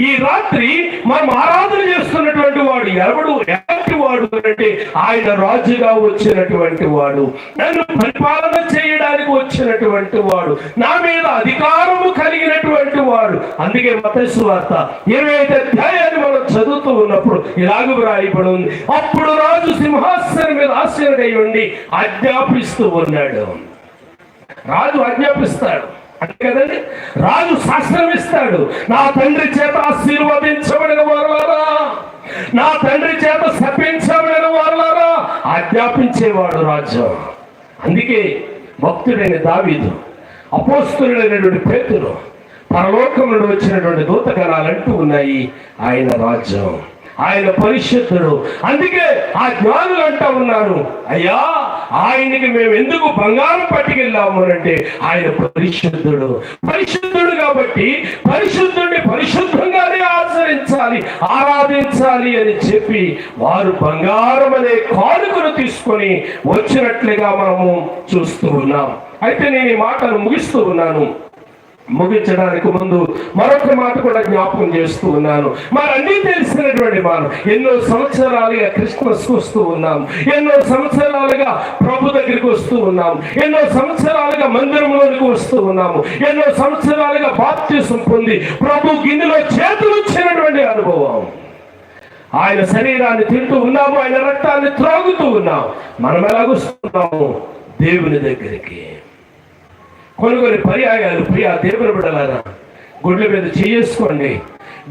ఈ రాత్రి మనం ఆరాధన చేస్తున్నటువంటి వాడు ఎలాంటి వాడు అంటే ఆయన రాజుగా వచ్చినటువంటి వాడు, నన్ను పరిపాలన చేయడానికి వచ్చినటువంటి వాడు, నా మీద అధికారము కలిగినటువంటి వాడు. అందుకే మత్తయి సువార్త 25వ అధ్యాయాన్ని మనం చదువుతూ ఉన్నప్పుడు ఇలాగ వ్రాయబడి ఉంది, అప్పుడు రాజు సింహాసనం మీద ఆసీనుడై ఉండి ఆజ్ఞాపిస్తూ ఉన్నాడు. రాజు ఆజ్ఞాపిస్తాడు అంటే కదండి, రాజు శాసనం ఇస్తాడు. నా తండ్రి చేత ఆశీర్వదించబడిన వారులారా, నా తండ్రి చేత శపించబడిన వారులారా, ఆజ్ఞాపించేవాడు రాజు. అందుకే భక్తుడైన దావీదు, అపోస్తలుడైనటువంటి పేతురు, పరలోకం నుండి వచ్చినటువంటి దూతగణాలు అంటూ ఉన్నాయి, ఆయన రాజు, ఆయన పరిశుద్ధుడు. అందుకే ఆ జ్ఞానులు అంటూ ఉన్నారు, అయ్యా ఆయనకి మేము ఎందుకు బంగారం పట్టుకెళ్ళాము అంటే ఆయన పరిశుద్ధుడు. పరిశుద్ధుడు కాబట్టి పరిశుద్ధుడిని పరిశుద్ధంగానే ఆచరించాలి, ఆరాధించాలి అని చెప్పి వారు బంగారం అనే కానుకను తీసుకొని వచ్చినట్లుగా మనము చూస్తూ ఉన్నాం. అయితే నేను ఈ మాటను ముగిస్తూ ఉన్నాను. ముగించడానికి ముందు మరొక మాట కూడా జ్ఞాపకం చేస్తూ ఉన్నాను. మరన్నీ తెలిసినటువంటి మనం ఎన్నో సంవత్సరాలుగా క్రిస్మస్ వస్తూ ఉన్నాం, ఎన్నో సంవత్సరాలుగా ప్రభు దగ్గరికి వస్తూ ఉన్నాం, ఎన్నో సంవత్సరాలుగా మందిరంలోనికి వస్తూ ఉన్నాము, ఎన్నో సంవత్సరాలుగా బాప్తిసం పొంది ప్రభు గిన్నెలో చేతులు ఇచ్చినటువంటి అనుభవం. ఆయన శరీరాన్ని తింటూ ఉన్నాము, ఆయన రక్తాన్ని త్రాగుతూ ఉన్నాం. మనం ఎలాగొస్తున్నాము దేవుని దగ్గరికి? కొన్ని పర్యాయాలు ప్రియా దేవుని బిడ్డలారా, గుళ్ళ మీద చేసుకోండి,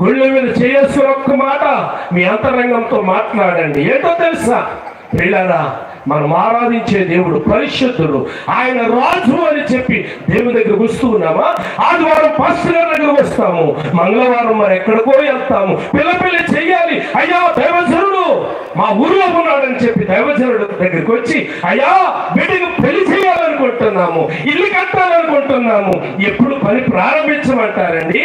గుళ్ళ మీద చేసుకుని ఒక్క మాట మీ అంతరంగంతో మాట్లాడండి. ఏంటో తెలుసా ప్రియులారా, మనం ఆరాధించే దేవుడు పరిశుద్ధుడు, ఆయన రాజు అని చెప్పి దేవుని దగ్గరకు వస్తూ ఉన్నామా? ఆదివారం పాస్టర్ గారి దగ్గరకు వస్తాము, మంగళవారం మరి ఎక్కడికో వెళ్తాము, పిల్ల చెయ్యాలి, అయ్యా దైవజనుడు మా ఊరిలో ఉన్నాడని చెప్పి దైవజనుడు దగ్గరికి వచ్చి, అయ్యా బిడ్డకు పెళ్లి చేయాలనుకుంటున్నాము, ఇల్లు కట్టాలనుకుంటున్నాము, ఎప్పుడు పని ప్రారంభించమంటారండి,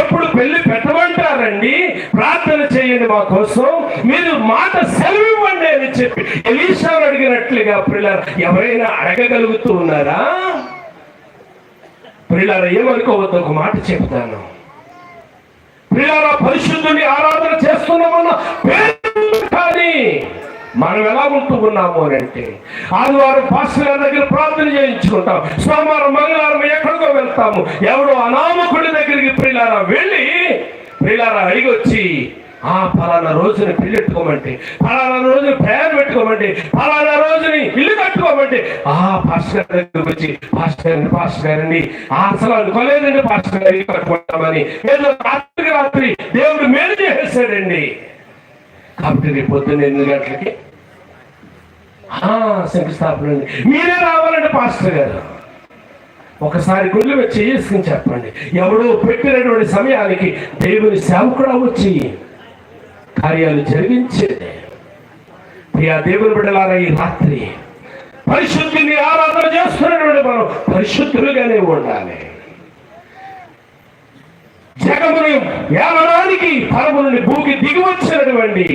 ఎప్పుడు పెళ్లి పెట్టమంటారండి, ప్రార్థన చేయండి మా కోసం, మీరు మాట సెలవివ్వండి అని చెప్పి ఎలీషాను అడిగినట్లుగా ప్రియులారా ఎవరైనా అడగగలుగుతూ ఉన్నారా? ప్రియులారా ఏమనుకోవద్దు, ఒక మాట చెప్తాను. ప్రియులారా పరిశుద్ధుని ఆరాధన చేస్తున్నామన్న పేరు కానీ మనం ఎలా ఉంటూ ఉన్నాము అని అంటే, ఆదివారం పాస్టర్ గారి దగ్గర ప్రార్థన చేయించుకుంటాం, సోమవారం మంగళవారం ఎక్కడికో వెళ్తాము, ఎవడో అనామకుడి దగ్గరికి ప్రియులారా వెళ్ళి ప్రియులారా అడిగి వచ్చి, ఫలానా రోజుని పెళ్లి పెట్టుకోమంటే, ఫలానా రోజుని ప్రయాణం పెట్టుకోమంటే, ఫలానా రోజుని ఇల్లు కట్టుకోమంటే, పాస్టర్ గారి దగ్గరికి వచ్చి పాస్టర్ గారండి అసలు అనుకోలేదండి పాస్టర్ గారు ఇల్లు కట్టుకుంటామని, ఏదో రాత్రి దేవుడు మేలు చేసేసాడండి. కాబట్టి రేపు పొద్దున్న 8 గంటలకి శంకుస్థాపన అండి, మీరే రావాలంటే పాస్టర్ గారు ఒకసారి గుళ్ళు మీద చేసుకుని చెప్పండి. ఎవడో పెట్టినటువంటి సమయానికి దేవుని సేవకుడు వచ్చి కార్యాలు జరిగించేది. ప్రియా దేవుని బిడ్డలారా, ఈ రాత్రి పరిశుద్ధిని ఆరాధన చేస్తున్నటువంటి మనం పరిశుద్ధులుగానే ఉండాలి. జగమును ఏలడానికి పరము నుండి భూమికి దిగి వచ్చినటువంటి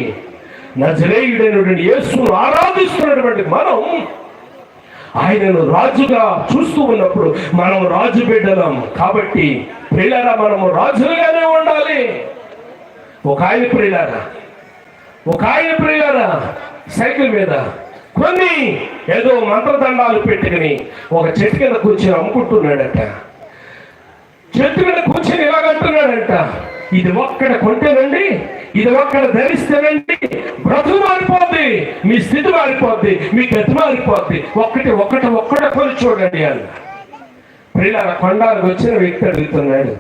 నజరేయుడైనటువంటి యేసును ఆరాధిస్తున్నటువంటి మనం ఆయనను రాజుగా చూస్తూ ఉన్నప్పుడు మనం రాజు బిడ్డలం. కాబట్టి ప్రియులారా మనము రాజులుగానే ఉండాలి. ఒక ఆయన ప్రియులారా సైకిల్ మీద కొన్ని ఏదో మంత్రదండాలు పెట్టుకుని ఒక చెట్టు కింద కూర్చొని అమ్ముకుంటున్నాడట. చెట్టు మీద కూర్చొని ఇలాగంటున్నాడంట, ఇది ఒక్కడ కొంటేనండి, ఇది ఒక్కడ ధరిస్తేనండి బ్రతుకు మారిపోద్ది, మీ స్థితి మారిపోద్ది, మీ గతి మారిపోద్ది, ఒక్కట కొని చూడండి అని. ప్రియులారా కొండానికి వచ్చిన వ్యక్తి అడుగుతున్నాడు,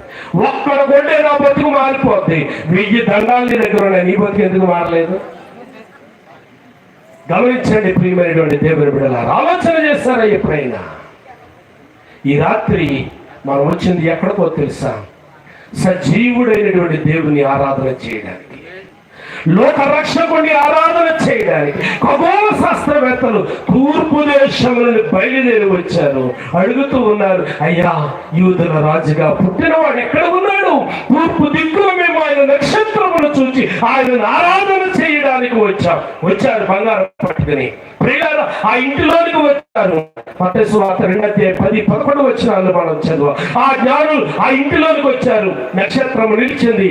ఒక్కడ కొంటే నా బతుకు మారిపోద్ది, 1000 దండాలు నీ దగ్గర ఉన్నాయి, నీ బతుకు ఎందుకు మారలేదు? గమనించండి ప్రియమైనటువంటి దేవుని బిడ్డలారా, ఆలోచన చేస్తారా ఎప్పుడైనా? ఈ రాత్రి మనం వచ్చింది ఎక్కడికో తెలుసా? సజీవుడైనటువంటి దేవుని ఆరాధన చేయడానికి, లోక రక్షకుని ఆరాధన చేయడానికి. ఖగోళ శాస్త్రవేత్తలు తూర్పు దేశం నుండి బయలుదేరి వచ్చారు, అడుగుతూ ఉన్నారు, అయ్యా యూదుల రాజుగా పుట్టినవాడు ఎక్కడ ఉన్నాడు? తూర్పు దిక్కులో మేము ఆయన నక్షత్రమును చూసి ఆయనను ఆరాధన చేయడానికి వచ్చారు బంగారం పట్టుకుని. ప్రియులారా ఆ ఇంటిలోనికి వచ్చారు. మత్తయి సువార్త 2:10-11 వచనాలు మనం చదువు. ఆ జ్ఞానులు ఆ ఇంటిలోనికి వచ్చారు, నక్షత్రము నిలిచింది.